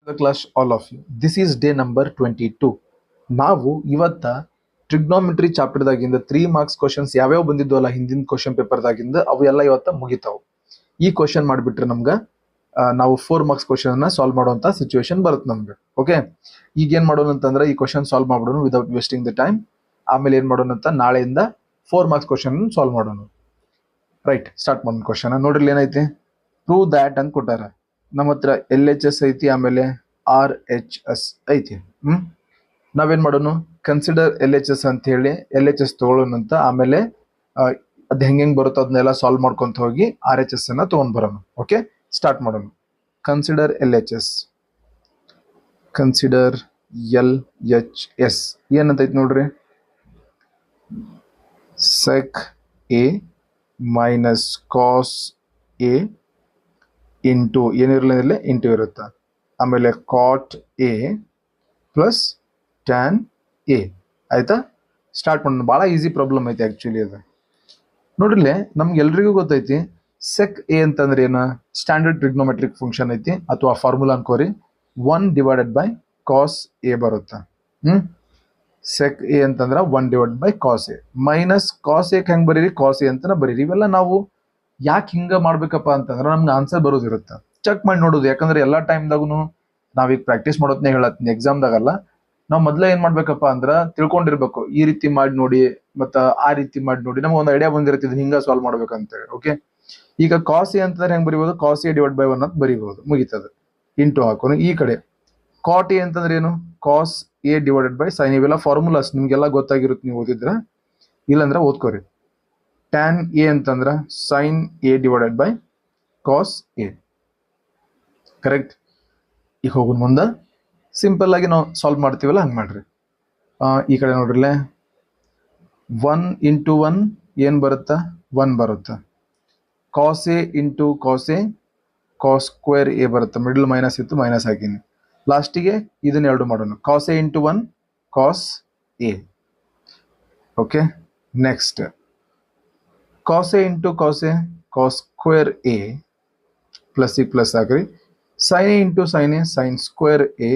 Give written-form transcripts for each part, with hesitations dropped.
the class all of you. This is day number 22. ನಾವು ಇವತ್ತ trigonometry ಚಾಪ್ಟರ್ದಾಗಿಂದ 3 marks questions ಯಾವ್ಯಾವ ಬಂದಿದ್ವಲ್ಲ ಹಿಂದಿನ ಕ್ವಶನ್ ಪೇಪರ್ದಾಗಿಂದ ಅವು ಎಲ್ಲ ಇವತ್ತ ಮುಗಿತಾವು. ಈ ಕ್ವಶನ್ ಮಾಡಿಬಿಟ್ರೆ ನಮ್ಗೆ ನಾವು 4 ಮಾರ್ಕ್ಸ್ ಕ್ವಶನ್ ಅನ್ನ ಸಾಲ್ವ್ ಮಾಡುವಂತ ಸಿಚುವೇಶನ್ ಬರುತ್ತೆ ನಮ್ಗೆ. ಓಕೆ, ಈಗ ಏನ್ ಮಾಡೋಣ ಅಂತಂದ್ರೆ ಈ ಕ್ವಶನ್ ಸಾಲ್ವ್ ಮಾಡ್ಬಿಡೋಣ ವಿದೌಟ್ ವೇಸ್ಟಿಂಗ್ ದ ಟೈಮ್. ಆಮೇಲೆ ಏನ್ ಮಾಡೋಣ ಅಂತ ನಾಳೆಯಿಂದ 4 ಮಾರ್ಕ್ಸ್ ಕ್ವಶನ್ ಸಾಲ್ವ್ ಮಾಡೋಣ. ರೈಟ್, ಸ್ಟಾರ್ಟ್ ಮಾಡೋಣ ಕ್ವಶನ್. ನೋಡ್ರಿ ಏನೈತಿ, ಪ್ರೂವ್ ದ್ಯಾಟ್ ಅಂತ ಕೊಟ್ಟಾರ. ನಮ್ಮ ಹತ್ರ LHS ಐತಿ, ಆಮೇಲೆ RHS ಐತಿ. ನಾವೇನ್ ಮಾಡೋಣ, ಕನ್ಸಿಡರ್ LHS ಅಂತ ಹೇಳಿ LHS ತಗೊಳ್ಳೋಣ ಅಂತ, ಆಮೇಲೆ ಅದು ಹೆಂಗ್ ಬರುತ್ತೋ ಅದನ್ನೆಲ್ಲ ಸಾಲ್ವ್ ಮಾಡ್ಕೊಂತ ಹೋಗಿ RHS ಅನ್ನ ತಗೊಂಡ್ ಬರೋಣ. ಓಕೆ, ಸ್ಟಾರ್ಟ್ ಮಾಡೋಣ. Consider LHS. ಕನ್ಸಿಡರ್ LHS ಏನಂತೈತಿ ನೋಡ್ರಿ, sec A minus cos A into ಏನಿರಲಿಲ್ಲ ಇಂಟು ಇರುತ್ತೆ, ಆಮೇಲೆ cot A plus tan A. ಆಯ್ತಾ, ಸ್ಟಾರ್ಟ್ ಮಾಡೋಣ. ಭಾಳ ಈಸಿ ಪ್ರಾಬ್ಲಮ್ ಐತಿ ಆ್ಯಕ್ಚುಲಿ ಅದು. ನೋಡ್ರಿ, ನಮ್ಗೆ ಎಲ್ರಿಗೂ ಗೊತ್ತೈತಿ ಸೆಕ್ A ಅಂತಂದ್ರೆ ಏನು, ಸ್ಟ್ಯಾಂಡರ್ಡ್ ಟ್ರಿಗ್ನೋಮೆಟ್ರಿಕ್ ಫಂಕ್ಷನ್ ಐತಿ, ಅಥವಾ ಫಾರ್ಮುಲಾ ಅನ್ಕೋರಿ, 1 ಡಿವೈಡೆಡ್ ಬೈ ಕಾಸ್ A ಬರುತ್ತೆ. ಸೆಕ್ A ಅಂತಂದ್ರೆ 1 divide by cos A minus cos A ಹೆಂಗೆ ಬರೀರಿ, ಕಾಸ್ A ಅಂತನ ಬರೀರಿ. ಇವೆಲ್ಲ ನಾವು ಯಾಕೆ ಹಿಂಗ ಮಾಡ್ಬೇಕಪ್ಪ ಅಂತಂದ್ರೆ ನಮ್ಗೆ ಆನ್ಸರ್ ಬರೋದಿರುತ್ತೆ, ಚೆಕ್ ಮಾಡಿ ನೋಡೋದು. ಯಾಕಂದ್ರೆ ಎಲ್ಲಾ ಟೈಮ್ದಾಗೂ ನಾವೀಗ ಪ್ರಾಕ್ಟೀಸ್ ಮಾಡೋದನ್ನೇ ಹೇಳತ್ತೀನಿ, ಎಕ್ಸಾಮ್ದಾಗಲ್ಲ. ನಾವು ಮೊದಲೇ ಏನ್ ಮಾಡ್ಬೇಕಪ್ಪ ಅಂದ್ರ ತಿಳ್ಕೊಂಡಿರ್ಬೇಕು, ಈ ರೀತಿ ಮಾಡಿ ನೋಡಿ ಮತ್ತ ಆ ರೀತಿ ಮಾಡಿ ನೋಡಿ, ನಮ್ಗೆ ಒಂದು ಐಡಿಯಾ ಬಂದಿರ್ತಿದ್ ಹಿಂಗ ಸಾಲ್ವ್ ಮಾಡ್ಬೇಕಂತೇಳಿ. ಓಕೆ, ಈಗ ಕಾಸ್ A ಅಂತಂದ್ರೆ ಹೆಂಗ್ ಬರೀಬಹುದು, ಕಾಸ್ A ಡಿವೈಡ್ ಬೈ 1 ಅಂತ ಬರೀಬಹುದು, ಮುಗಿತದ. ಇಂಟು ಹಾಕೋನು. ಈ ಕಡೆ ಕಾಟ್ A ಅಂತಂದ್ರೆ ಏನು, cos A divided by sine. ಇವೆಲ್ಲ ಫಾರ್ಮುಲಾಸ್ ನಿಮ್ಗೆಲ್ಲ ಗೊತ್ತಾಗಿರುತ್ತೆ, ನೀವು ಓದಿದ್ರ. ಇಲ್ಲಾಂದ್ರೆ ಓದ್ಕೋರಿ. ಟ್ಯಾನ್ A ಅಂತಂದ್ರ sine A divided by cos A. Correct. ಈಗ ಹೋಗೋಣ ಮುಂದೆ. ಸಿಂಪಲ್ ಆಗಿ ನಾವು ಸಾಲ್ವ್ ಮಾಡ್ತೀವಲ್ಲ ಹಂಗೆ ಮಾಡ್ರಿ. ಈ ಕಡೆ ನೋಡ್ರಿಲೆ 1 ಇಂಟು 1 ಏನು ಬರುತ್ತಾ, 1 ಬರುತ್ತೆ. Cos A into cos A, cos square A ಬರುತ್ತೆ. ಮಿಡಲ್ ಮೈನಸ್ ಇತ್ತು, ಮೈನಸ್ ಹಾಕಿನಿ. ಲಾಸ್ಟಿಗೆ ಇದನ್ನ ಎರಡು ಮಾಡೋಣ, cos A into 1 cos A. Okay, next cos A into cos A, cos square A plus ಈ ಪ್ಲಸ್ ಹಾಕ್ರಿ. Sine A into sine A, sine square A.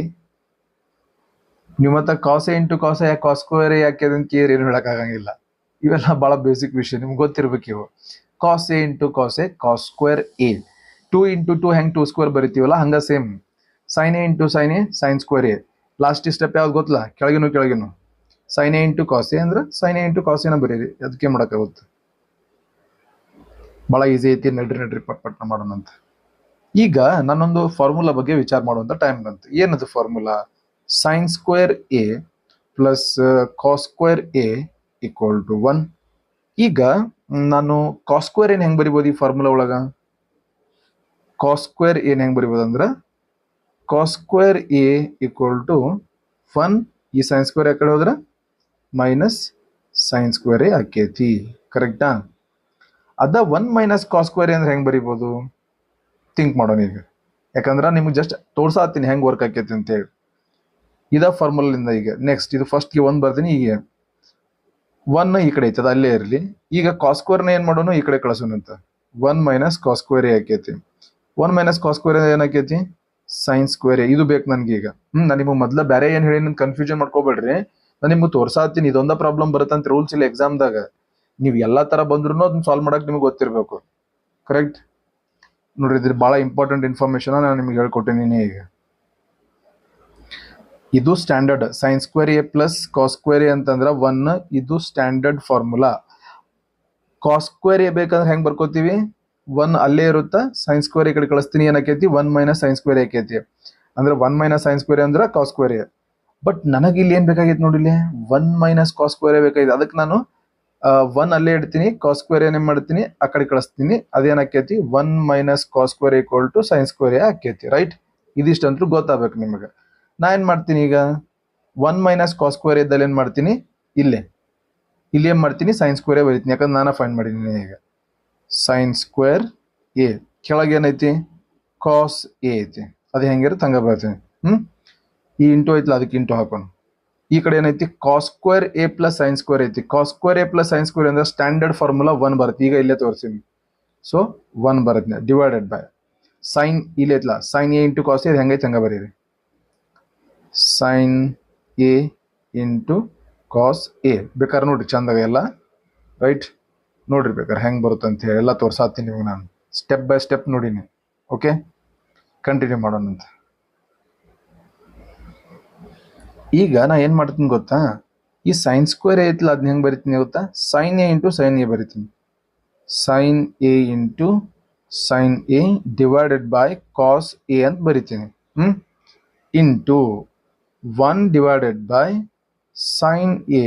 ನೀವು ಮತ್ತೆ cos A into cos A ಯಾಕೆ ಕಾಸ್ ಸ್ಕ್ವೇರ್ ಯಾಕೆ ಅದನ್ನ care ಏನು ಹೇಳಕ್ಕಾಗಂಗಿಲ್ಲ. ಇವೆಲ್ಲ ಬಹಳ ಬೇಸಿಕ್ ವಿಷಯ, ನಿಮ್ಗೆ ಗೊತ್ತಿರ್ಬೇಕು ಇವು. Cos A into cos A, cos square A. 2 into 2 ಹೆಂಗೆ 2 ಸ್ಕ್ವೇರ್ ಬರಿತೀವಲ್ಲ ಹಂಗ same. Sine A into sine A, sine square A. Last step ಯಾವ್ದು ಗೊತ್ತಲ್ಲ, ಕೆಳಗಿನು sine A into cos A ಅಂದ್ರೆ sine A into cos A ನ ಬರೀರಿ, ಅದಕ್ಕೆ ಮಾಡೋಕ್ಕಾಗುತ್ತೆ. ಬಹಳ ಈಸಿ ಐತಿ, ನಡ್ರಿ ಪಟ್ನ ಮಾಡೋಣ ಅಂತ. ಈಗ ನಾನೊಂದು ಫಾರ್ಮುಲಾ ಬಗ್ಗೆ ವಿಚಾರ ಮಾಡುವಂತ ಟೈಮ್ ಬಂತು. ಏನದು formula, sine square A plus cos square A equal to 1. ಈಗ ನಾನು ಕಾಸ್ ಸ್ಕ್ವೇರ್ ಏನ್ ಹೆಂಗ್ ಬರಿಬೋದು ಈ ಫಾರ್ಮುಲಾ ಒಳಗ, ಕಾಸ್ ಸ್ಕ್ವೇರ್ ಏನ್ ಹೆಂಗ್ ಬರಿಬೋದು ಅಂದ್ರೆ cos square A equal to 1. ಈ ಸೈನ್ ಸ್ಕ್ವೇರ್ ಆ ಕಡೆ ಹೋದ್ರೆ ಮೈನಸ್ ಸೈನ್ ಸ್ಕ್ವೇರ್ A ಆಕೇತಿ. ಕರೆಕ್ಟಾ? ಅದ 1 ಮೈನಸ್ ಕಾಸ್ ಸ್ಕ್ವೇರ್ ಅಂದ್ರೆ ಹೆಂಗ್ ಬರಿಬೋದು, ಥಿಂಕ್ ಮಾಡೋಣ ಈಗ. ಯಾಕಂದ್ರೆ ನಿಮ್ಗೆ ಜಸ್ಟ್ ತೋರ್ಸಾತೀನಿ ಹೆಂಗ್ ವರ್ಕ್ ಆಕೈತಿ ಅಂತ ಹೇಳಿ. ಇದ ಫಾರ್ಮುಲಿಂದ ಈಗ ನೆಕ್ಸ್ಟ್ ಇದು ಫಸ್ಟ್ಗೆ 1 ಬರ್ತೀನಿ. ಈಗ 1 ಈ ಕಡೆ ಐತದ, ಅಲ್ಲೇ ಇರಲಿ. ಈಗ ಕಾಸ್ ಸ್ಕ್ವೇರ್ನ ಏನ್ ಮಾಡೋಣ, ಈ ಕಡೆ ಕಳಿಸೋಣ ಅಂತ. 1 ಮೈನಸ್ ಕಾಸ್ ಸ್ಕ್ವೇರ್ A ಆಕೈತಿ. 1 ಮೈನಸ್ ಕಾಸ್ ಸ್ಕ್ವೇರ್ ಏನಾಕೈತಿ, ಸೈನ್ ಸ್ಕ್ವೇರ್ A. ಇದು ಬೇಕು ನನ್ಗೆ ಈಗ. ನಾನು ನಿಮ್ಗೆ ಮೊದ್ಲ ಬೇರೆ ಏನ್ ಹೇಳಿ ನನ್ ಕನ್ಫ್ಯೂಷನ್ ಮಾಡ್ಕೋಬೇಡ್ರಿ. ನಾನು ನಿಮ್ಗೆ ತೋರ್ಸಾತೀನಿ, ಇದೊಂದ ಪ್ರಾಬ್ಲಮ್ ಬರುತ್ತಂತ ರೂಲ್ಸ್ ಇಲ್ಲ ಎಕ್ಸಾಮ್ದಾಗ. ನೀವು ಎಲ್ಲಾ ತರ ಬಂದ್ರು ಅದನ್ನ ಸಾಲ್ವ್ ಮಾಡಕ್ ನಿಮ್ಗೆ ಗೊತ್ತಿರ್ಬೇಕು. ಕರೆಕ್ಟ್. ನೋಡ್ರಿ, ಇದ್ರ ಬಹಳ ಇಂಪಾರ್ಟೆಂಟ್ ಇನ್ಫಾರ್ಮೇಶನ್ ನಾನು ನಿಮ್ಗೆ ಹೇಳ್ಕೊಟ್ಟಿನಿ. ಈಗ ಇದು standard sine square A plus cos square A ಅಂತಂದ್ರೆ 1. ಇದು standard formula. Cos square A ಬೇಕಂದ್ರೆ ಹೆಂಗ್ ಬರ್ಕೋತೀವಿ, 1 ಅಲ್ಲೇ ಇರುತ್ತಾ, ಸೈನ್ ಸ್ಕ್ವೇರ್ ಈ ಕಡೆ ಕಳಿಸ್ತೀನಿ, ಏನಾಕೈತಿ 1 ಮೈನಸ್ ಸೈನ್ ಸ್ಕ್ವೇರ್ ಆಕೈತಿ. ಅಂದ್ರೆ 1 ಮೈನಸ್ ಸೈನ್ ಸ್ಕ್ವೇರ್ ಅಂದ್ರೆ ಕಾಸ್ ಸ್ಕ್ವೇರ್ A. ಬಟ್ ನನಗೆ ಇಲ್ಲಿ ಏನ್ ಬೇಕಾಗೈತಿ ನೋಡಿ, 1 ಮೈನಸ್ ಕಾಸ್ ಸ್ಕ್ವೇರ್ A ಬೇಕಾಗಿದೆ. ಅದಕ್ಕೆ ನಾನು 1 ಅಲ್ಲೇ ಇಡ್ತೀನಿ, ಕಾಸ್ ಸ್ಕ್ವೇರ್ ಏನ್ ಮಾಡ್ತೀನಿ ಆ ಕಡೆ ಕಳಿಸ್ತೀನಿ. ಅದೇನಾಕೈತಿ 1 minus cos square equal to sine square A ಆಕೈತಿ. ರೈಟ್, ಇದಿಷ್ಟಂತೂ ಗೊತ್ತಾಗಬೇಕು ನಿಮಗೆ. ನಾ ಏನ್ ಮಾಡ್ತೀನಿ ಈಗ, 1 ಮೈನಸ್ ಕಾಸ್ ಸ್ಕ್ವೇರ್ ಇದ್ದಲ್ಲಿ ಏನ್ ಮಾಡ್ತೀನಿ, ಇಲ್ಲಿ ಏನ್ ಮಾಡ್ತೀನಿ, ಸೈನ್ ಸ್ಕ್ವೇರ್ A ಬರೀತೀನಿ. ಯಾಕಂದ್ರೆ ನಾನು ಫೈಂಡ್ ಮಾಡಿದ್ದೀನಿ. ಈಗ ಸೈನ್ ಸ್ಕ್ವೇರ್ A ಕೆಳಗೆ ಏನೈತಿ, ಕಾಸ್ A ಐತಿ. ಅದು ಹೆಂಗಿರುತ್ತೆ ಹಂಗ ಬರ್ತೀನಿ. ಈ ಇಂಟು ಐತಿಲ್ಲ, ಅದಕ್ಕೆ ಇಂಟು ಹಾಕೋಣ. ಈ ಕಡೆ ಏನೈತಿ, cos square A plus sine square ಐತಿ. Cos square A plus sine square ಅಂದ್ರೆ ಸ್ಟ್ಯಾಂಡರ್ಡ್ ಫಾರ್ಮುಲಾ 1 ಬರುತ್ತೆ. ಈಗ ಇಲ್ಲೇ ತೋರಿಸ್ತೀನಿ. ಸೊ 1 ಬರುತ್ತೆ ಡಿವೈಡೆಡ್ ಬೈ ಸೈನ್. ಇಲ್ಲಿ ಐತ್ಲಾ, sine A into cos A ಹೆಂಗೈತಿ ಹಂಗ ಬರೀರಿ. Sine A into cos A. ಬೇಕಾದ್ರೆ ನೋಡಿರಿ ಚಂದಾಗ ಎಲ್ಲ ರೈಟ್. ನೋಡ್ರಿ ಬೇಕಾದ್ರೆ ಹೆಂಗೆ ಬರುತ್ತೆ ಅಂತ ಹೇಳಿ ಎಲ್ಲ ತೋರ್ಸಾತೀನಿ ನಿಮಗೆ ನಾನು ಸ್ಟೆಪ್ ಬೈ ಸ್ಟೆಪ್ ನೋಡೀನಿ. ಓಕೆ, ಕಂಟಿನ್ಯೂ ಮಾಡೋಣಂತ. ಈಗ ನಾ ಏನು ಮಾಡ್ತೀನಿ ಗೊತ್ತಾ, ಈ ಸೈನ್ ಸ್ಕ್ವೇರ್ ಐತಿಲ್ಲ ಅದನ್ನ ಹೆಂಗೆ ಬರಿತೀನಿ ಗೊತ್ತಾ, sine A into sine A ಬರಿತೀನಿ. Sine A into sine A divided by cos A ಅಂತ ಬರಿತೀನಿ. Into 1 divided by sine A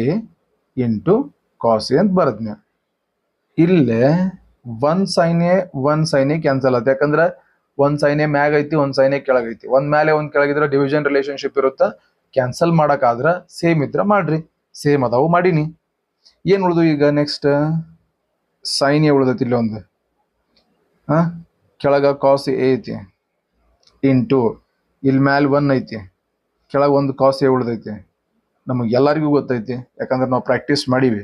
into cos A ಅಂತ ಬರದ್ನ. ಇಲ್ಲೇ ಒನ್ ಸೈನ್ ಎ ಕ್ಯಾನ್ಸಲ್ ಆಗುತ್ತೆ. ಯಾಕಂದ್ರೆ ಒಂದು ಸೈನ್ ಎ ಮ್ಯಾಗ ಐತಿ, ಒಂದು ಸೈನ್ ಎ ಕೆಳಗೈತಿ. ಒಂದ್ ಮೇಲೆ ಒಂದು ಕೆಳಗಿದ್ರೆ ಡಿವಿಷನ್ ರಿಲೇಶನ್ಶಿಪ್ ಇರುತ್ತೆ. ಕ್ಯಾನ್ಸಲ್ ಮಾಡೋಕ್ಕಾದ್ರೆ ಸೇಮ್ ಇದ್ರೆ ಮಾಡ್ರಿ, ಸೇಮ್ ಅದಾವು ಮಾಡೀನಿ. ಏನು ಉಳಿದು ಈಗ ನೆಕ್ಸ್ಟ್ ಸೈನ್ ಎ ಉಳ್ದೈತಿ. ಇಲ್ಲಿ ಒಂದು ಕೆಳಗ ಕಾಸ್ ಎ ಐತಿ ಇಂಟು ಇಲ್ಲಿ ಮ್ಯಾಲೆ 1 ಐತಿ, ಕೆಳಗೆ ಒಂದು ಕಾಸ್ ಎ ಉಳ್ದೈತಿ. ನಮಗೆ ಎಲ್ಲರಿಗೂ ಗೊತ್ತೈತಿ, ಯಾಕಂದ್ರೆ ನಾವು ಪ್ರಾಕ್ಟೀಸ್ ಮಾಡೀವಿ.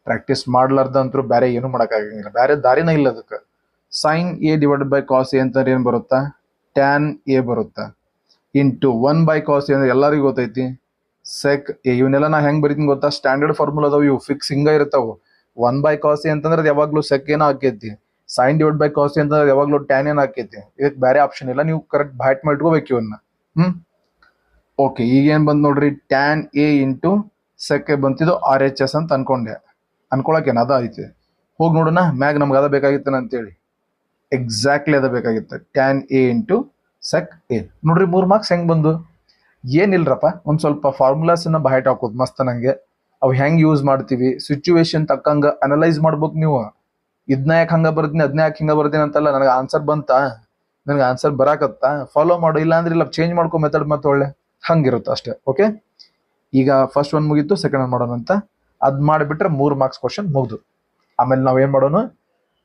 ಪ್ರಾಕ್ಟೀಸ್ ಮಾಡ್ಲಾರ್ದಂತರೂ ಬೇರೆ ಏನು ಮಾಡೋಕ್ಕಾಗಂಗಿಲ್ಲ, ಬೇರೆ ದಾರಿನ ಇಲ್ಲ ಅದಕ್ಕೆ. Sine A divided by cos A ಅಂತಂದ್ರೆ ಏನು ಬರುತ್ತಾ, ಟ್ಯಾನ್ ಎ ಬರುತ್ತಾ. ಇಂಟು 1 ಬೈ ಕಾಸ್ ಎ ಅಂದ್ರೆ ಎಲ್ಲರಿಗೂ ಗೊತ್ತೈತಿ ಸೆಕ್ ಎ. ಇವನ್ನೆಲ್ಲ ನಾ ಹೆಂಗೆ ಬರೀತೀನಿ ಗೊತ್ತಾ, ಸ್ಟ್ಯಾಂಡರ್ಡ್ ಫಾರ್ಮುಲಾ ಅದಾವ, ಇವು ಫಿಕ್ಸ್ ಹಿಂಗ ಇರ್ತಾವೆ. 1 ಬೈ ಕಾಸ್ ಎ ಅಂತಂದ್ರೆ ಅದು ಯಾವಾಗಲೂ ಸೆಕ್ ಏನೋ ಆಕೈತಿ. Sine divide by cos A ಅಂತಂದ್ರೆ ಯಾವಾಗಲೂ ಟ್ಯಾನ್ ಏನು ಆಕೈತಿ. ಇದಕ್ಕೆ ಬೇರೆ ಆಪ್ಷನ್ ಇಲ್ಲ, ನೀವು ಕರೆಕ್ಟ್ ಬ್ಯಾಟ್ ಮಾಡಿಟ್ಕೋಬೇಕು ಇವನ್ನ. ಓಕೆ, ಈಗೇನು ಬಂದು ನೋಡ್ರಿ, tan A into sec A ಬಂತಿದ್ದು RHS ಅಂತ ಅನ್ಕೊಂಡೆ. ಅನ್ಕೊಳಕೇನು ಅದ ಐತಿ. ಹೋಗಿ ನೋಡೋಣ ಮ್ಯಾಗ ನಮ್ಗೆ ಅದ ಬೇಕಾಗಿತ್ತಾನ ಅಂತೇಳಿ. ಎಕ್ಸಾಕ್ಟ್ಲಿ ಅದ ಬೇಕಾಗಿತ್ತು, tan A into sec A. ನೋಡ್ರಿ 3 ಮಾರ್ಕ್ಸ್ ಹೆಂಗೆ ಬಂದು. ಏನಿಲ್ರಪ್ಪ, ಒಂದು ಸ್ವಲ್ಪ ಫಾರ್ಮುಲಾಸನ್ನ ಬೈಟ್ ಹಾಕೋದು ಮಸ್ತ್. ನಂಗೆ ಅವು ಹೆಂಗೆ ಯೂಸ್ ಮಾಡ್ತೀವಿ, ಸಿಚುವೇಶನ್ ತಕ್ಕಂಗೆ ಅನಲೈಸ್ ಮಾಡ್ಬೇಕು ನೀವು. ಇದನ್ನ ಯಾಕೆ ಹಂಗೆ ಬರ್ತೀನಿ, ಅದನ್ನ ಯಾಕೆ ಹಿಂಗೆ ಬರ್ತೀನಿ ಅಂತಲ್ಲ, ನನಗೆ ಆನ್ಸರ್ ಬಂತಾ, ನನಗೆ ಆನ್ಸರ್ ಬರಾಕತ್ತಾ, ಫಾಲೋ ಮಾಡು. ಇಲ್ಲ ಅಂದ್ರೆ ಇಲ್ಲ ಚೇಂಜ್ ಮಾಡ್ಕೊ ಮೆಥಡ್, ಮತ್ತೆ ಒಳ್ಳೆ ಹಂಗಿರುತ್ತೆ ಅಷ್ಟೇ. ಓಕೆ, ಈಗ ಫಸ್ಟ್ ಒನ್ ಮುಗೀತು, ಸೆಕೆಂಡ್ ಒನ್ ಮಾಡೋಣ ಅಂತ. ಅದು ಮಾಡಿಬಿಟ್ರೆ 3 ಮಾರ್ಕ್ಸ್ ಕ್ವಶನ್ ಮುಗ್ದು. ಆಮೇಲೆ ನಾವು ಏನು ಮಾಡೋಣ,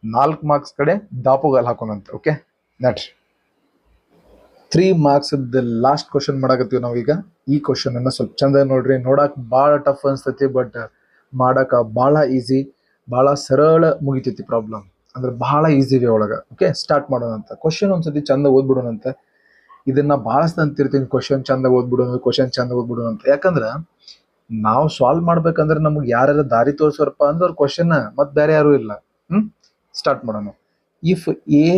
4 ಮಾರ್ಕ್ಸ್ ಕಡೆ ದಾಪುಗಾಲ್ ಹಾಕೋಣಂತ. Okay, next 3 marks last question ಮಾಡಾಕತ್ತೀವಿ ನಾವೀಗ. ಈ ಕ್ವಶನ್ ಅನ್ನ ಸ್ವಲ್ಪ ಚಂದ ನೋಡ್ರಿ. ನೋಡಕ್ ಭಾಳ ಟಫ್ ಅನ್ಸ್ತೈತಿ, ಬಟ್ ಮಾಡಾಕ ಭಾಳ ಈಸಿ, ಭಾಳ ಸರಳ ಮುಗಿತೈತಿ ಪ್ರಾಬ್ಲಮ್. ಅಂದ್ರೆ ಭಾಳ ಈಸಿ ವೇ ಒಳಗೆ. ಓಕೆ, ಸ್ಟಾರ್ಟ್ ಮಾಡೋಣ ಅಂತ. ಕ್ವಶನ್ ಒಂದ್ಸತಿ ಚಂದ ಓದ್ಬಿಡೋಣ ಅಂತ. ಇದನ್ನ ಭಾಳಷ್ಟು ಅಂತಿರ್ತೀನಿ, ಕ್ವಶನ್ ಚಂದ ಓದ್ಬಿಡೋಣ ಅಂತ. ಯಾಕಂದ್ರೆ ನಾವು ಸಾಲ್ವ್ ಮಾಡ್ಬೇಕಂದ್ರೆ ನಮ್ಗೆ ಯಾರ್ಯಾರು ದಾರಿ ತೋರಿಸೋರಪ್ಪ ಅಂದ್ರೆ ಅವ್ರ ಕ್ವಶನ್, ಮತ್ತೆ ಬೇರೆ ಯಾರು ಇಲ್ಲ. ಸ್ಟಾರ್ಟ್ ಮಾಡೋಣ. If A,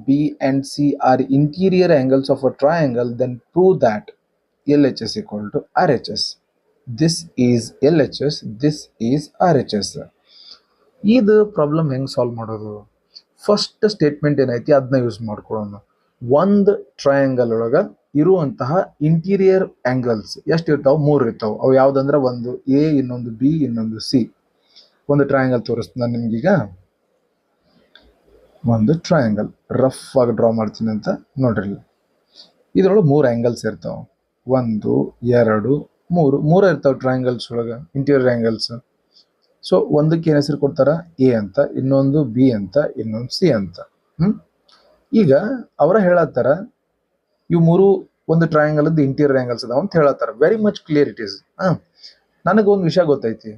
B and C are interior angles of a triangle, then prove that LHS equal to RHS. This is LHS, this is RHS. ಇದು ಪ್ರಾಬ್ಲಮ್ ಹೆಂಗೆ ಸಾಲ್ವ್ ಮಾಡೋದು? ಫಸ್ಟ್ ಸ್ಟೇಟ್ಮೆಂಟ್ ಏನೈತಿ ಅದನ್ನ ಯೂಸ್ ಮಾಡ್ಕೊಳ್ಳೋಣ. ಒಂದು ಟ್ರಯಾಂಗಲ್ ಒಳಗೆ ಇರುವಂತಹ ಇಂಟೀರಿಯರ್ ಆ್ಯಂಗಲ್ಸ್ ಎಷ್ಟು ಇರ್ತಾವೆ? 3 ಇರ್ತಾವೆ. ಅವು ಯಾವುದಂದ್ರೆ, ಒಂದು ಎ, ಇನ್ನೊಂದು ಬಿ, ಇನ್ನೊಂದು ಸಿ. ಒಂದು ಟ್ರಯಾಂಗಲ್ ತೋರಿಸ್ತೀನಿ ನಾನು ನಿಮ್ಗೀಗ. ಒಂದು ಟ್ರಯಾಂಗಲ್ ರಫ್ ಆಗಿ ಡ್ರಾ ಮಾಡ್ತೀನಿ ಅಂತ ನೋಡ್ರಿ. ಇದ್ರೊಳಗೆ 3 ಆ್ಯಂಗಲ್ಸ್ ಇರ್ತಾವೆ. 1, 2, 3 ಇರ್ತಾವೆ ಟ್ರಯಾಂಗಲ್ಸ್ ಒಳಗೆ, ಇಂಟೀರಿಯರ್ ಆ್ಯಂಗಲ್ಸ್. ಸೊ ಒಂದಕ್ಕೆ ಏನು ಹೆಸರು ಕೊಡ್ತಾರ? ಎ ಅಂತ, ಇನ್ನೊಂದು ಬಿ ಅಂತ, ಇನ್ನೊಂದು ಸಿ ಅಂತ. ಈಗ ಅವರ ಹೇಳತ್ತಾರ ಇವು 3 ಒಂದು ಟ್ರಯಾಂಗಲ್ ಇಂಟೀರಿಯರ್ ಆ್ಯಂಗಲ್ಸ್ ಅದಾವ ಅಂತ ಹೇಳತ್ತಾರ. Very much clear it is. ನನಗೊಂದು ವಿಷಯ ಗೊತ್ತೈತಿ,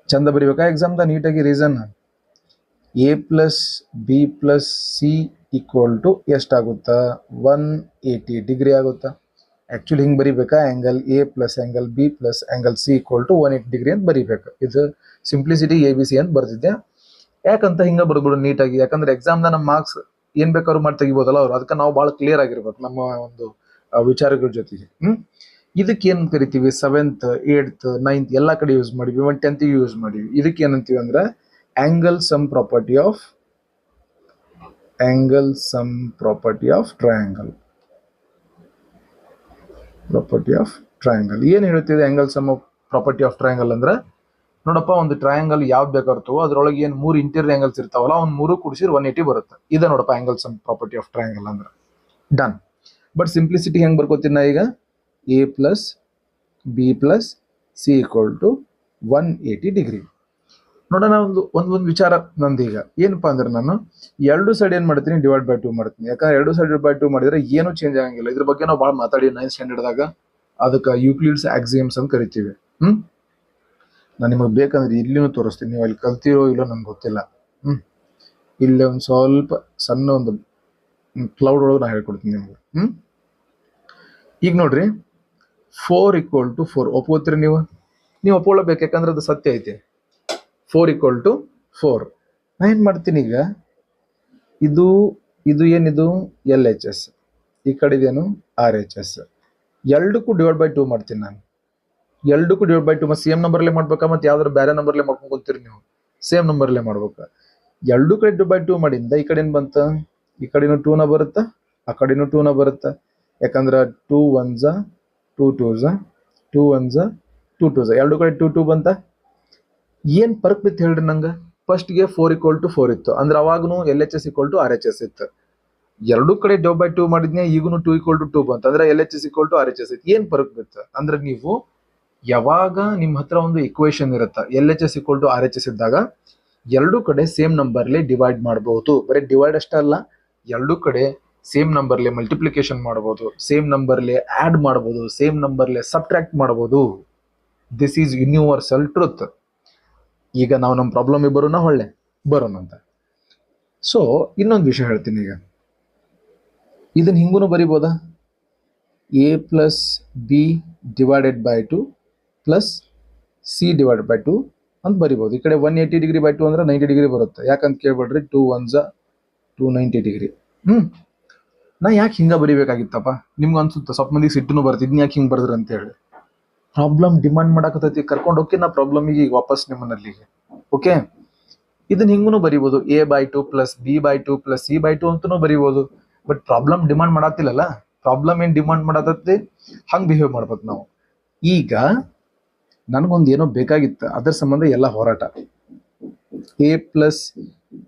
ಚಂದ ಬರಿಬೇಕಾ ಎಕ್ಸಾಮ್ದ ನೀಟಾಗಿ. Reason A plus B plus C equal to ಎಷ್ಟಾಗುತ್ತಾ? 180 ಡಿಗ್ರಿ ಆಗುತ್ತಾ? ಆ್ಯಕ್ಚುಲಿ ಹಿಂಗೆ ಬರಿಬೇಕಾ, angle A plus angle B plus angle C equal to 180 degree ಅಂತ ಬರಿಬೇಕು. ಇದು ಸಿಂಪ್ಲಿಸಿಟಿ ABC ಅಂತ ಬರ್ತಿದ್ದೆ. ಯಾಕಂತ ಹಿಂಗೆ ಬರ್ಬಿಡು ನೀಟಾಗಿ. ಯಾಕಂದ್ರೆ ಎಕ್ಸಾಮ್ದ ನಮ್ಮ ಮಾರ್ಕ್ಸ್ ಏನು ಬೇಕಾದ್ರೂ ಮಾಡಿ ತೆಗಿಬೋದಲ್ಲ ಅವರು. ಅದಕ್ಕೆ ನಾವು ಭಾಳ ಕ್ಲಿಯರ್ ಆಗಿರ್ಬೇಕು ನಮ್ಮ ಒಂದು ವಿಚಾರಗಳ ಜೊತೆಗೆ. ಇದಕ್ಕೆ ಏನು ಕರಿತೀವಿ? 7th 8th 9th ಎಲ್ಲ ಕಡೆ ಯೂಸ್ ಮಾಡಿವಿ, 10th ಯೂಸ್ ಮಾಡಿವಿ. ಇದಕ್ಕೆ ಏನಂತೀವಿ ಅಂದ್ರೆ angle sum property of triangle. ಏನು ಹೇಳ್ತಿದೆ angle sum property of triangle ಅಂದ್ರೆ, ನೋಡಪ್ಪ ಒಂದು ಟ್ರಯಾಂಗಲ್ ಯಾವ್ದು ಬೇಕಾರ್ತವೋ ಅದ್ರೊಳಗೆ ಏನು 3 ಇಂಟೀರಿಯರ್ ಆ್ಯಂಗಲ್ಸ್ ಇರ್ತಾವಲ್ಲ, ಅವ್ನು 3 ಕೂಡಿಸಿದ್ರೆ 180 ಬರುತ್ತೆ. ಇದೆ ನೋಡಪ್ಪ angle sum property of triangle ಅಂದ್ರೆ. ಡನ್. ಬಟ್ ಸಿಂಪ್ಲಿಸಿಟಿ ಹೆಂಗೆ ಬರ್ಕೋತೀನಿ ನಾ ಈಗ? A plus B plus C equal to 180 degree. ನೋಡೋಣ ಒಂದು ವಿಚಾರ ನಂದೀಗ ಏನಪ್ಪಾ ಅಂದ್ರೆ, ನಾನು 2 ಸೈಡ್ ಏನು ಮಾಡ್ತೀನಿ? ಡಿವೈಡ್ ಬೈ 2 ಮಾಡ್ತೀನಿ. ಯಾಕಂದ್ರೆ 2 ಸೈಡ್ ಡಿವೈಡ್ ಬೈ 2 ಮಾಡಿದ್ರೆ ಏನು ಚೇಂಜ್ ಆಗಂಗಿಲ್ಲ. ಇದ್ರ ಬಗ್ಗೆ ನಾವು ಭಾಳ ಮಾತಾಡಿ 9th ಸ್ಟ್ಯಾಂಡರ್ಡ್ದಾಗ. ಅದಕ್ಕೆ ಯೂಕ್ಲಿಡ್ಸ್ ಆಕ್ಸಿಯಮ್ಸ್ ಅಂತ ಕರಿತೀವಿ. ನಾನು ನಿಮಗೆ ಬೇಕಂದ್ರೆ ಇಲ್ಲಿನೂ ತೋರಿಸ್ತೀನಿ, ನೀವು ಅಲ್ಲಿ ಕಲ್ತಿರೋ ಇಲ್ಲೋ ನನಗೆ ಗೊತ್ತಿಲ್ಲ. ಇಲ್ಲೇ ಒಂದು ಸ್ವಲ್ಪ ಸಣ್ಣ ಒಂದು ಕ್ಲೌಡ್ ಒಳಗೆ ನಾನು ಹೇಳ್ಕೊಡ್ತೀನಿ ನಿಮ್ಗೆ. ಈಗ ನೋಡ್ರಿ 4 = 4 ಒಪ್ಕೋತೀರಿ ನೀವು ಒಪ್ಕೊಳ್ಳಬೇಕು, ಯಾಕಂದ್ರೆ ಅದು ಸತ್ಯ ಐತಿ. 4 = 4. ನಾ ಏನು ಮಾಡ್ತೀನಿ ಈಗ, ಇದು ಏನಿದು LHS, ಈ ಕಡೆದೇನು RHS, ಎರಡಕ್ಕೂ ಡಿವೈಡ್ ಬೈ 2 ಮಾಡ್ತೀನಿ ನಾನು. ಎರಡಕ್ಕೂ ಡಿವೈಡ್ ಬೈ 2 ಮತ್ತು ಸೇಮ್ ನಂಬರ್ಲೇ ಮಾಡ್ಬೇಕಾ, ಮತ್ತು ಯಾವ್ದಾದ್ರು ಬೇರೆ ನಂಬರ್ಲೇ ಮಾಡ್ಕೊಂಡ್ಕೊತೀರಿ ನೀವು? ಸೇಮ್ ನಂಬರ್ಲೇ ಮಾಡ್ಬೇಕಾ. ಎರಡು ಕಡೆ ಡಿವೈಡ್ ಬೈ 2 ಮಾಡಿಂದ ಈ ಕಡೆ ಏನು ಬಂತ, ಈ ಕಡೆನೂ 2ನ ಬರುತ್ತಾ, ಆ ಕಡೆನೂ 2ನ ಬರುತ್ತಾ. ಯಾಕಂದ್ರೆ 2 1s 2 2s 2 1s 2 2s ಎರಡು ಕಡೆ 2 2 ಬಂತ. ಏನು ಫರ್ಕ್ ಬಿತ್ತು ಹೇಳ್ರಿ ನಂಗೆ? ಫಸ್ಟ್ಗೆ 4 = 4 ಇತ್ತು, ಅಂದ್ರೆ ಅವಾಗೂ LHS = RHS ಇತ್ತು. ಎರಡು ಕಡೆ ಡಿವೈಡ್ ಬೈ 2 ಮಾಡಿದ್ನೆ, ಈಗೂ 2 = 2 ಬಂತು, ಅಂದ್ರೆ LHS = RHS ಇತ್ತು. ಏನು ಫರ್ಕ್ ಬಿತ್ತು ಅಂದ್ರೆ, ನೀವು ಯಾವಾಗ ನಿಮ್ಮ ಹತ್ರ ಒಂದು ಇಕ್ವೇಶನ್ ಇರುತ್ತೆ LHS = RHS ಇದ್ದಾಗ ಎರಡು ಕಡೆ ಸೇಮ್ ನಂಬರ್ಲೆ ಡಿವೈಡ್ ಮಾಡಬಹುದು. ಬರೀ ಡಿವೈಡ್ ಅಷ್ಟೇ ಅಲ್ಲ, ಎರಡು ಕಡೆ ಸೇಮ್ ನಂಬರ್ಲೆ ಮಲ್ಟಿಪ್ಲಿಕೇಶನ್ ಮಾಡಬಹುದು, ಸೇಮ್ ನಂಬರ್ಲೆ ಆಡ್ ಮಾಡಬಹುದು, ಸೇಮ್ ನಂಬರ್ಲೆ ಸಬ್ಟ್ರಾಕ್ಟ್ ಮಾಡಬಹುದು. This is universal truth. ಈಗ ನಾವು ನಮ್ಮ ಪ್ರಾಬ್ಲಮ್ ಬರೋಣ ಅಂತ. ಸೊ ಇನ್ನೊಂದು ವಿಷಯ ಹೇಳ್ತೀನಿ. ಈಗ ಇದನ್ನ ಹಿಂಗೂ ಬರಿಬೋದಾ, A + B / 2 + C / 2 ಅಂತ ಬರಿಬೋದು. ಈ ಕಡೆ 180°/2 ಅಂದ್ರೆ 90° ಬರುತ್ತೆ. ಯಾಕಂತ ಕೇಳ್ಬೇಡ್ರಿ, 2 1s 290°. ನಾ ಯಾಕೆ ಹಿಂಗೆ ಬರಿಬೇಕಾಗಿತ್ತಪ್ಪ? ನಿಮ್ಗೆ ಅನ್ಸುತ್ತೆ, ಸ್ವಲ್ಪ ಮಂದಿಗೆ ಸಿಟ್ಟನ್ನು ಬರ್ತಿದ್ನಿ, ಯಾಕೆ ಹಿಂಗೆ ಬರೆದ್ರಿ ಅಂತ ಹೇಳಿ. ಪ್ರಾಬ್ಲಮ್ ಡಿಮಾಂಡ್ ಮಾಡಕತ್ತೈತಿ, ಕರ್ಕೊಂಡು ಹೋಗಿ ನಾ ಪ್ರಾಬ್ಲಮಿಗೆ ಈಗ ವಾಪಸ್ ನಿಮ್ಮನ್ನಲ್ಲಿಗೆ. ಓಕೆ, ಇದನ್ನ ಹಿಂಗೂ ಬರಿಬೋದು, A/2 + B/2 + C/2 ಅಂತನೂ ಬರಿಬೋದು. ಬಟ್ ಪ್ರಾಬ್ಲಮ್ ಡಿಮಾಂಡ್ ಮಾಡತ್ತಿಲ್ಲಲ್ಲ, ಪ್ರಾಬ್ಲಮ್ ಏನು ಡಿಮಾಂಡ್ ಮಾಡತೈತಿ ಹಂಗೆ ಬಿಹೇವ್ ಮಾಡ್ಬೇಕು ನಾವು. ಈಗ ನನಗೊಂದು ಏನೋ ಬೇಕಾಗಿತ್ತು, ಅದರ ಸಂಬಂಧ ಎಲ್ಲ ಹೋರಾಟ. A +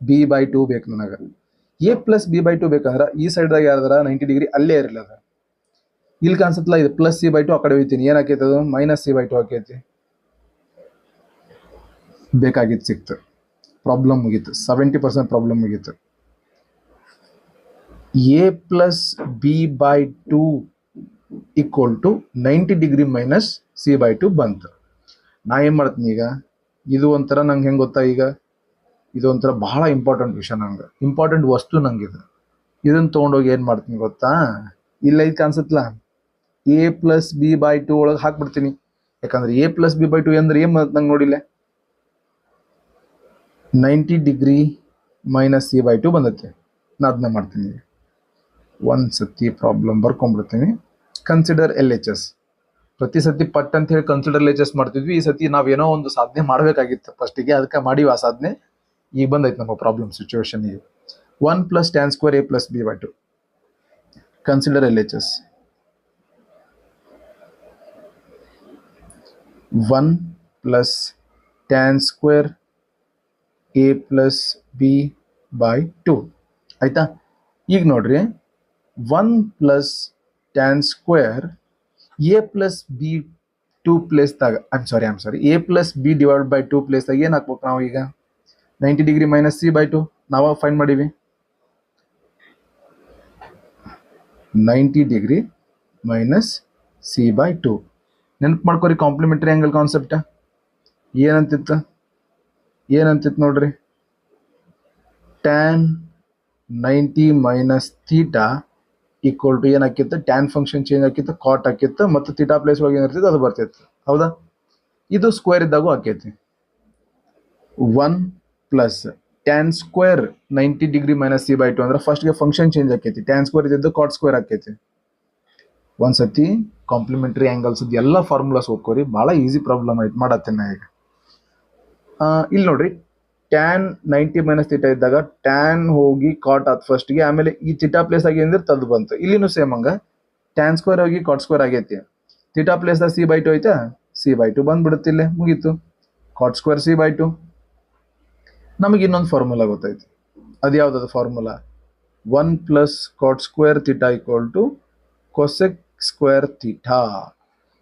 B/2 ಬೇಕು ನನಗೆ. A + B/2 ಬೇಕಂದ್ರೆ ಈ ಸೈಡ್ದಾಗ ಯಾವ್ದಾರ 90° ಅಲ್ಲೇ ಇರಲಿಲ್ಲ. ಅದು ಇಲ್ಲಿ ಕಾಣಿಸುತ್ತಲ್ಲ, ಇದು +C/2 ಆ ಕಡೆ ಹೋಗ್ತೀನಿ, ಏನಾಕೈತೆ ಅದು -C/2 ಆಕೈತಿ. ಬೇಕಾಗಿತ್ತು, ಸಿಕ್ತು, ಪ್ರಾಬ್ಲಮ್ ಮುಗೀತು, 70% ಪ್ರಾಬ್ಲಮ್ ಮುಗೀತು. A + B/2 = 90° - C/2 ಬಂತು. ನಾ ಏನು ಮಾಡ್ತೀನಿ ಈಗ, ಇದು ಒಂಥರ ನಂಗೆ ಹೆಂಗೆ ಗೊತ್ತಾ, ಈಗ ಇದು ಒಂಥರ ಬಹಳ ಇಂಪಾರ್ಟೆಂಟ್ ವಿಷಯ, ನಂಗೆ ಇಂಪಾರ್ಟೆಂಟ್ ವಸ್ತು ನಂಗೆ. ಇದನ್ನು ತೊಗೊಂಡೋಗಿ ಏನು ಮಾಡ್ತೀನಿ ಗೊತ್ತಾ, ಇಲ್ಲ ಇದು ಕಾಣಿಸುತ್ತಲ್ಲ, A + B/2 ಒಳಗೆ ಹಾಕ್ಬಿಡ್ತೀನಿ. ಯಾಕಂದ್ರೆ A + B/2 ಅಂದ್ರೆ ಏನು ನಂಗೆ ನೋಡಿಲ್ಲ, 90° - C/2 ಬಂದೈತೆ. ನಾ ಅದನ್ನ ಮಾಡ್ತೀನಿ. ಒಂದು ಸತಿ ಪ್ರಾಬ್ಲಮ್ ಬರ್ಕೊಂಡ್ಬಿಡ್ತೀನಿ. Consider LHS. ಪ್ರತಿ ಸತಿ ಪಟ್ ಅಂತ ಹೇಳಿ ಕನ್ಸಿಡರ್ LHS ಮಾಡ್ತಿದ್ವಿ. ಈ ಸತಿ ನಾವೇನೋ ಒಂದು ಸಾಧನೆ ಮಾಡಬೇಕಾಗಿತ್ತು ಫಸ್ಟಿಗೆ, ಅದಕ್ಕೆ ಮಾಡಿವಿ ಆ ಸಾಧನೆ. ಈಗ ಬಂದೈತೆ ನಮ್ಮ ಪ್ರಾಬ್ಲಮ್ ಸಿಚುವೇಶನ್. ಈಗ 1 + tan² A + B/2. Consider LHS. 1 + tan² A + B/2 ಆಯ್ತಾ. ಈಗ ನೋಡ್ರಿ, 1 + tan² A + B/2 ಪ್ಲೇಸ್ದಾಗ A + B/2 ಪ್ಲೇಸ್ದಾಗ ಏನು ಹಾಕ್ಬೇಕು ನಾವು ಈಗ? 90° - C/2 ನಾವು ಫೈಂಡ್ ಮಾಡೀವಿ. 90° - C/2. ನೆನಪು ಮಾಡ್ಕೊರಿ, ಕಾಂಪ್ಲಿಮೆಂಟರಿ ಆ್ಯಂಗಲ್ ಕಾನ್ಸೆಪ್ಟ ಏನಂತಿತ್ತು ನೋಡ್ರಿ, tan 90 - ಥೀಟಾ = ಏನಾಕಿತ್ತು, ಟ್ಯಾನ್ ಫಂಕ್ಷನ್ ಚೇಂಜ್ ಆಕಿತ್ತು, ಕಾಟ್ ಆಕಿತ್ತು, ಮತ್ತು ಥೀಟಾ ಪ್ಲೇಸ್ ಒಳಗೆ ಏನಿರ್ತೈತೆ ಅದು ಬರ್ತಿತ್ತು. ಹೌದಾ? ಇದು ಸ್ಕ್ವೇರ್ ಇದ್ದಾಗೂ ಆಕೈತಿ. 1 + tan² 90° - C/2 ಅಂದ್ರೆ ಫಸ್ಟ್ಗೆ ಫಂಕ್ಷನ್ ಚೇಂಜ್ ಆಕೈತಿ, tan² ಇದ್ದಿದ್ದು cot² ಆಕೈತಿ. ಒಂದ್ಸತಿ ಕಾಂಪ್ಲಿಮೆಂಟರಿ ಆ್ಯಂಗಲ್ಸ್ ಎಲ್ಲ ಫಾರ್ಮುಲಾಸ್ ಓದ್ಕೋರಿ, ಭಾಳ ಈಸಿ ಪ್ರಾಬ್ಲಮ್ ಆಯ್ತು ಮಾಡತ್ತೇನೆ ನಾ ಈಗ. ಇಲ್ಲಿ ನೋಡ್ರಿ, tan 90 - ಥೀಟಾ ಇದ್ದಾಗ ಟ್ಯಾನ್ ಹೋಗಿ ಕಾಟ್ ಆತ್ ಫಸ್ಟ್ಗೆ, ಆಮೇಲೆ ಈ ಥೀಟಾ ಪ್ಲೇಸ್ ಆಗಿ ಏನಿದ್ರೆ ತದ್ದು ಬಂತು. ಇಲ್ಲಿನೂ ಸೇಮ್ ಹಂಗ, tan² ಹೋಗಿ cot² ಆಗೈತಿ. ಥೀಟಾ ಪ್ಲೇಸ್ದಾಗ C/2 ಐತಾ, C/2 ಬಂದ್ಬಿಡುತ್ತೆ, ಇಲ್ಲೇ ಮುಗೀತು, cot² C/2. ನಮಗೆ ಇನ್ನೊಂದು ಫಾರ್ಮುಲಾ ಗೊತ್ತಾಯ್ತು. ಅದು ಯಾವುದದು formula? 1 + cot² theta = cosec² theta.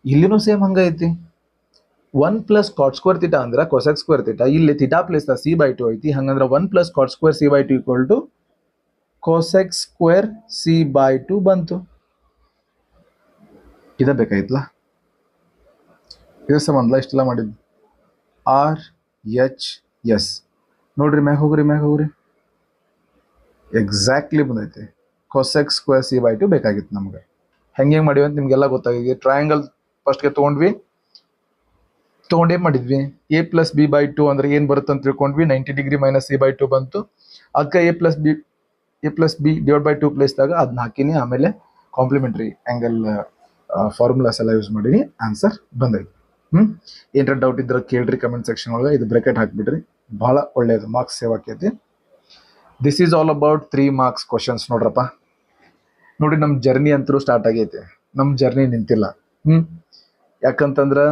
ಇಲ್ಲಿನೂ ಸೇಮ್ ಹಂಗ ಐತಿ. 1 + cot² ಥೀಟಾ ಅಂದ್ರೆ cosec² ಥೀಟಾ. ಇಲ್ಲಿ ಥೀಟಾ ಪ್ಲೇಸ್ C/2 ಐತಿ, ಹಂಗಂದ್ರೆ 1 + cot² C/2 = cosec² C/2 ಬಂತು. ಇದ ಬೇಕಾಯ್ತಲ್ಲ, ಇದ್ರ ಸಂಬಂಧ ಇಷ್ಟೆಲ್ಲ ಮಾಡಿದ್ದು. RHS ನೋಡ್ರಿ, ಮ್ಯಾಗ ಹೋಗ್ರಿ, ಎಕ್ಸಾಕ್ಟ್ಲಿ ಬಂದೈತಿ. cosec² C/2 ಬೇಕಾಗಿತ್ತು ನಮ್ಗೆ. ಹೆಂಗೆ ಮಾಡಿವಿ ಅಂತ ನಿಮ್ಗೆಲ್ಲ ಗೊತ್ತಾಗಿದೆ. ಟ್ರಯಾಂಗಲ್ ಫಸ್ಟ್ಗೆ ತೊಗೊಂಡು ಏನು ಮಾಡಿದ್ವಿ, ಎ ಪ್ಲಸ್ ಬಿ ಬೈ 2 ಅಂದ್ರೆ ಏನು ಬರುತ್ತೆ ಅಂತ ತಿಳ್ಕೊಂಡ್ವಿ. 90 ಡಿಗ್ರಿ ಮೈನಸ್ ಸಿ ಬೈ 2 ಬಂತು. ಅದಕ್ಕೆ A plus B divide by 2 ಪ್ಲೇಸ್ದಾಗ ಅದನ್ನ ಹಾಕಿನಿ. ಆಮೇಲೆ ಕಾಂಪ್ಲಿಮೆಂಟ್ರಿ ಆ್ಯಂಗಲ್ ಫಾರ್ಮುಲಾಸ್ ಎಲ್ಲ ಯೂಸ್ ಮಾಡೀನಿ, ಆನ್ಸರ್ ಬಂದೈತಿ. ಏನಾರ ಡೌಟ್ ಇದ್ರೆ ಕೇಳ್ರಿ ಕಮೆಂಟ್ ಸೆಕ್ಷನ್ ಒಳಗೆ. ಇದು ಬ್ರೆಕೆಟ್ ಹಾಕ್ಬಿಡ್ರಿ, ಭಾಳ ಒಳ್ಳೇದು, ಮಾರ್ಕ್ಸ್ ಸೇವ್ ಆಕೈತಿ. This is all about 3 marks questions. ನೋಡ್ರಪ್ಪ, ನೋಡಿ ನಮ್ಮ ಜರ್ನಿ ಅಂತೂ ಸ್ಟಾರ್ಟ್ ಆಗೈತೆ, ನಮ್ಮ ಜರ್ನಿ ನಿಂತಿಲ್ಲ. ಯಾಕಂತಂದ್ರೆ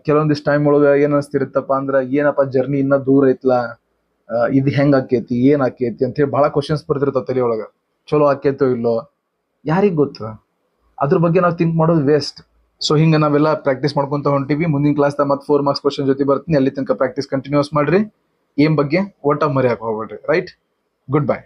ಕೆಲವೊಂದಿಷ್ಟು ಟೈಮ್ ಒಳಗೆ ಏನು ಅನಿಸ್ತಿರುತ್ತಪ್ಪ ಅಂದ್ರೆ, ಏನಪ್ಪ ಜರ್ನಿ ಇನ್ನೂ ದೂರ ಐತ್ಲ, ಇದು ಹೆಂಗೆ ಆಕೈತಿ, ಏನು ಆಕೈತಿ ಅಂತೇಳಿ ಭಾಳ ಕ್ವಶನ್ಸ್ ಬರ್ತಿರ್ತಾವೆ ತಲೆ ಒಳಗೆ. ಚಲೋ ಆಕೈತೋ ಇಲ್ಲೋ ಯಾರಿಗೆ ಗೊತ್ತು, ಅದ್ರ ಬಗ್ಗೆ ನಾವು ಥಿಂಕ್ ಮಾಡೋದು ವೇಸ್ಟ್. ಸೊ ಹಿಂಗೆ ನಾವೆಲ್ಲ ಪ್ರಾಕ್ಟೀಸ್ ಮಾಡ್ಕೊಂತ ಹೊಂಟಿವಿ. ಮುಂದಿನ ಕ್ಲಾಸ್ದಾಗ ಮತ್ತೆ 4 ಮಾರ್ಕ್ಸ್ ಕ್ವಶನ್ ಜೊತೆ ಬರ್ತೀನಿ. ಅಲ್ಲಿ ತನಕ ಪ್ರಾಕ್ಟೀಸ್ ಕಂಟಿನ್ಯೂಸ್ ಮಾಡ್ರಿ. ಏಮ್ ಬಗ್ಗೆ ಒಟ್ಟಾಗಿ ಮರೆಯಕ್ಕೆ ಹೋಗ್ಬೇಡ್ರಿ. Right, good bye.